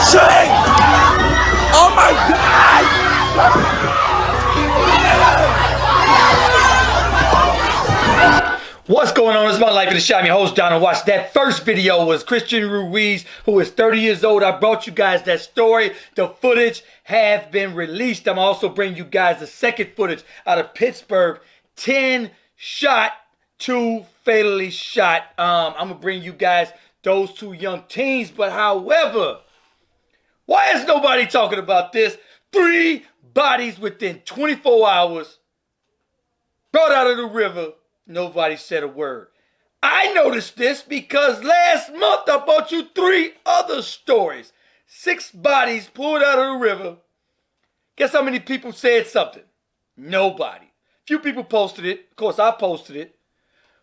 Shane! Oh my God! What's going on? It's my life in the shop. I'm your host, Donald Watts. That first video was Christian Ruiz, who is 30 years old. I brought you guys that story. The footage have been released. I'm also bringing you guys the second footage out of Pittsburgh. 10 shot, 2 fatally shot. I'm going to bring you guys those 2 young teens. But however, why is nobody talking about this? 3 bodies within 24 hours brought out of the river. Nobody said a word. I noticed this because last month I brought you 3 other stories. 6 bodies pulled out of the river. Guess how many people said something? Nobody. Few people posted it. Of course, I posted it.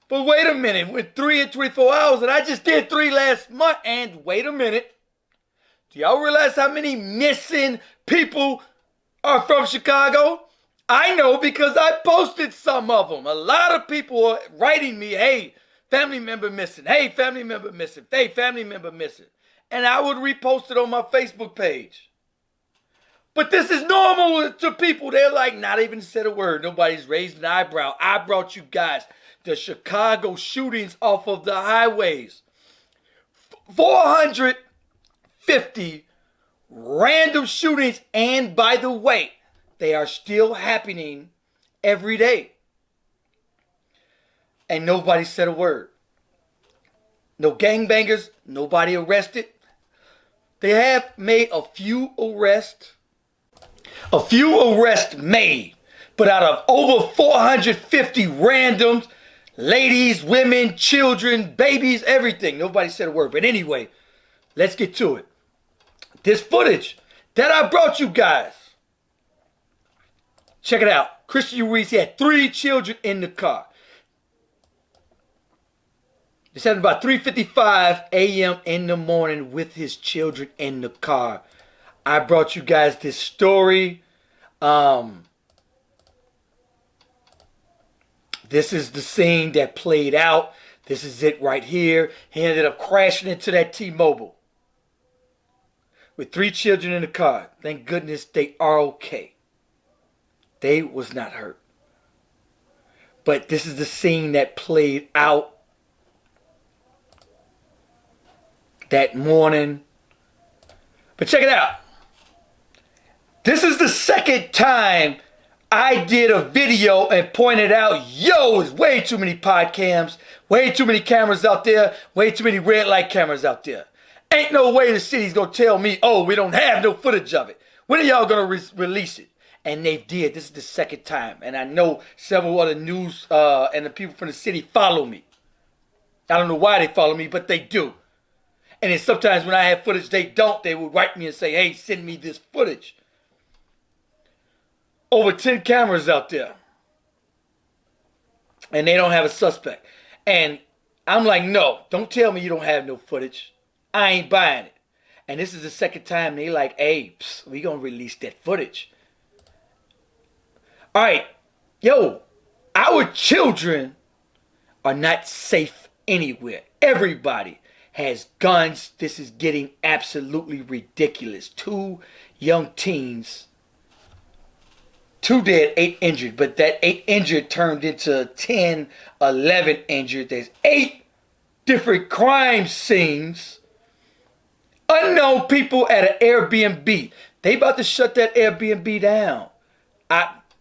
But wait a minute. With 3 in 24 hours, and I just did 3 last month. And wait a minute. Do y'all realize how many missing people are from Chicago? I know because I posted some of them. A lot of people are writing me, hey, family member missing. Hey, family member missing. Hey, family member missing. And I would repost it on my Facebook page. But this is normal to people. They're like, not even said a word. Nobody's raised an eyebrow. I brought you guys the Chicago shootings off of the highways. 450 random shootings. And by the way, they are still happening every day. And nobody said a word. No gangbangers, nobody arrested. They have made a few arrests. A few arrests made. But out of over 450 randoms, ladies, women, children, babies, everything, nobody said a word. But anyway, let's get to it. This footage that I brought you guys. Check it out. Christian Ruiz had 3 children in the car. This happened about 3:55 a.m. in the morning with his children in the car. I brought you guys this story. This is the scene that played out. This is it right here. He ended up crashing into that T-Mobile with 3 children in the car. Thank goodness they are okay. They was not hurt. But this is the scene that played out that morning. But check it out. This is the second time I did a video and pointed out, yo, there's way too many pod cams, way too many cameras out there, way too many red light cameras out there. Ain't no way the city's going to tell me, oh, we don't have no footage of it. When are y'all going to release it? And they did. This is the second time. And I know several other news and the people from the city follow me. I don't know why they follow me, but they do. And then sometimes when I have footage they don't, they would write me and say, hey, send me this footage. Over 10 cameras out there. And they don't have a suspect. And I'm like, no, don't tell me you don't have no footage. I ain't buying it. And this is the second time they like, hey, we going to release that footage. All right, yo, our children are not safe anywhere. Everybody has guns. This is getting absolutely ridiculous. 2 young teens, 2 dead, 8 injured. But that 8 injured turned into 10, 11 injured. There's 8 different crime scenes. Unknown people at an Airbnb. They about to shut that Airbnb down.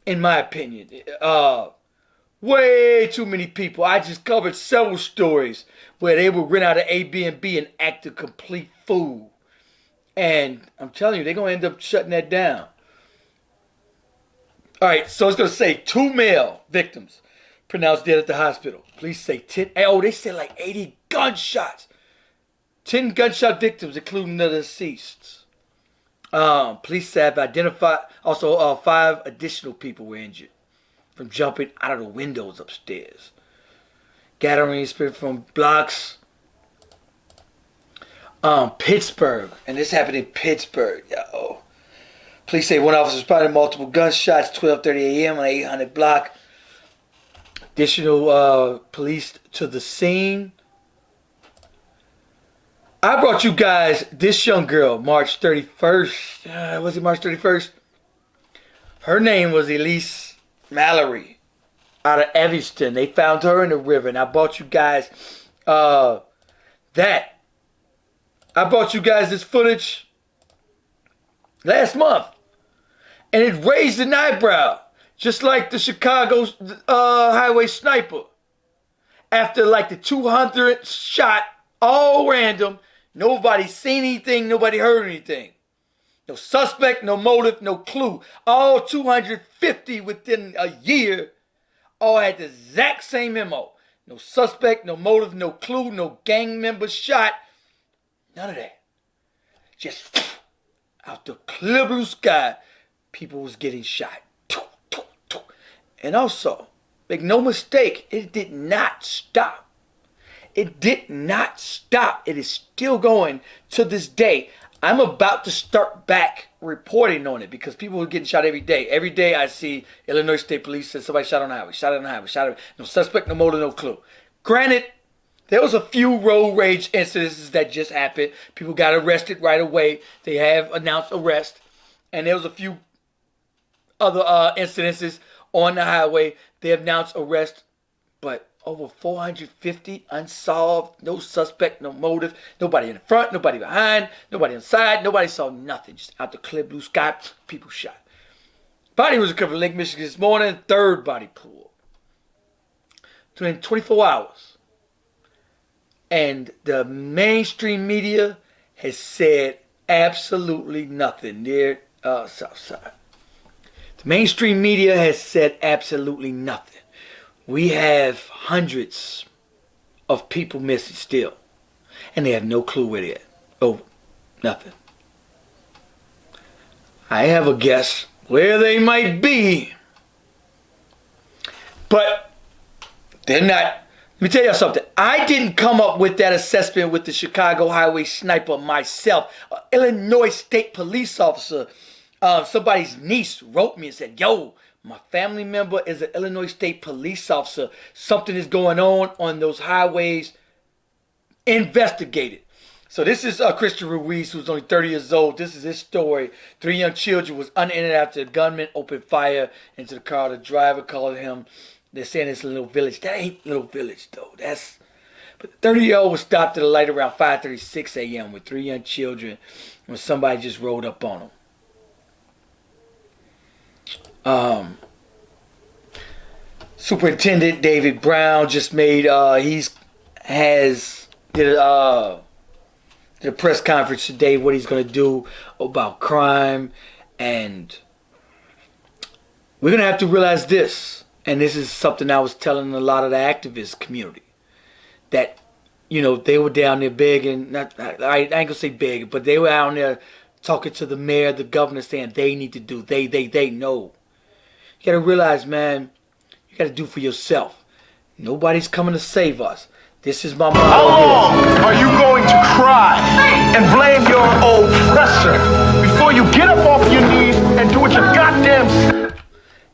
In my opinion, way too many people. I just covered several stories where they would rent out an Airbnb and act a complete fool. And I'm telling you, they're going to end up shutting that down. All right, so it's going to say 2 male victims pronounced dead at the hospital. Police say 10. Oh, they said like 80 gunshots. 10 gunshot victims, including the deceased. Police have identified, also 5 additional people were injured from jumping out of the windows upstairs. Gathering spirit from blocks. Pittsburgh, and this happened in Pittsburgh, yo. Police say 1 officer spotted multiple gunshots, 12:30 a.m. on 800 block. Additional police to the scene. I brought you guys this young girl, March 31st. Was it March 31st? Her name was Elise Mallory out of Evanston. They found her in the river, and I brought you guys that. I brought you guys this footage last month, and it raised an eyebrow, just like the Chicago highway sniper. After like the 200th shot, all random, nobody seen anything, nobody heard anything. No suspect, no motive, no clue. All 250 within a year all had the exact same MO. No suspect, no motive, no clue, no gang member shot. None of that. Just out the clear blue sky, people was getting shot. And also, make no mistake, it did not stop. It did not stop. It is still going to this day. I'm about to start back reporting on it because people are getting shot every day. Every day I see Illinois State Police says somebody shot on the highway, shot on the highway, shot on the highway. No suspect, no motive, no clue. Granted, there was a few road rage incidents that just happened. People got arrested right away. They have announced arrest. And there was a few other incidences on the highway. They announced arrest. But over 450 unsolved, no suspect, no motive, nobody in the front, nobody behind, nobody inside, nobody saw nothing. Just out the clear blue sky, people shot. Body was recovered in Lake Michigan this morning, third body pool. Within 24 hours. And the mainstream media has said absolutely nothing near South Side. The mainstream media has said absolutely nothing. We have hundreds of people missing still. And they have no clue where they're at. Oh, nothing. I have a guess where they might be. But they're not. Let me tell you something. I didn't come up with that assessment with the Chicago highway sniper myself. Illinois State police officer, somebody's niece wrote me and said, yo, my family member is an Illinois State police officer. Something is going on those highways. Investigate it. So this is Christian Ruiz, who's only 30 years old. This is his story. 3 young children was unended after the gunman opened fire into the car. The driver called him. They're saying it's a little village. That ain't little village, though. But the 30-year-old was stopped at a light around 5:36 a.m. with 3 young children when somebody just rolled up on him. Superintendent David Brown just made did a press conference today what he's going to do about crime, and we're going to have to realize this, and this is something I was telling a lot of the activist community, that they were down there begging, I ain't going to say begging, but they were out there talking to the mayor, the governor, saying they need to do, they know. You got to realize, man, you got to do for yourself. Nobody's coming to save us. This is my motto. How long are you going to cry and blame your oppressor before you get up off your knees and do what you goddamn...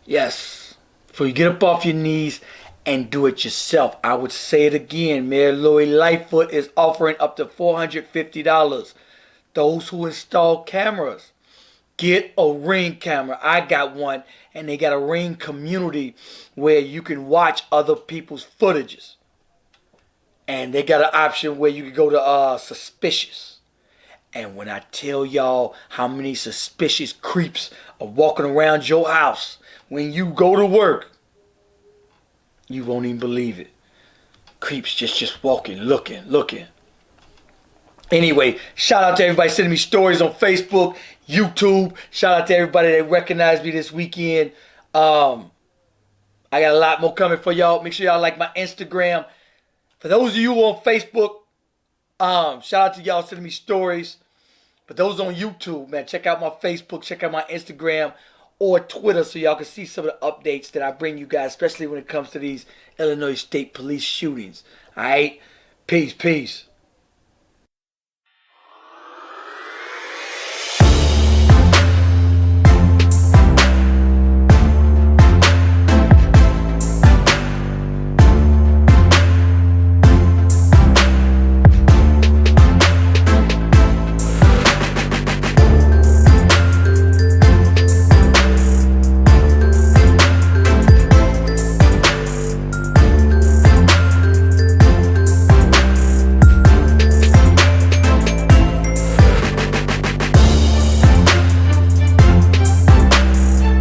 Yes, before you get up off your knees and do it yourself. I would say it again. Mayor Lori Lightfoot is offering up to $450. Those who install cameras. Get a Ring camera. I got one, and they got a Ring community where you can watch other people's footages. And they got an option where you can go to suspicious. And when I tell y'all how many suspicious creeps are walking around your house when you go to work, you won't even believe it. Creeps just walking, looking. Anyway, shout out to everybody sending me stories on Facebook, YouTube. Shout out to everybody that recognized me this weekend. I got a lot more coming for y'all. Make sure y'all like my Instagram. For those of you on Facebook, shout out to y'all sending me stories. But those on YouTube, man, check out my Facebook, check out my Instagram or Twitter so y'all can see some of the updates that I bring you guys, especially when it comes to these Illinois State Police shootings. All right? Peace.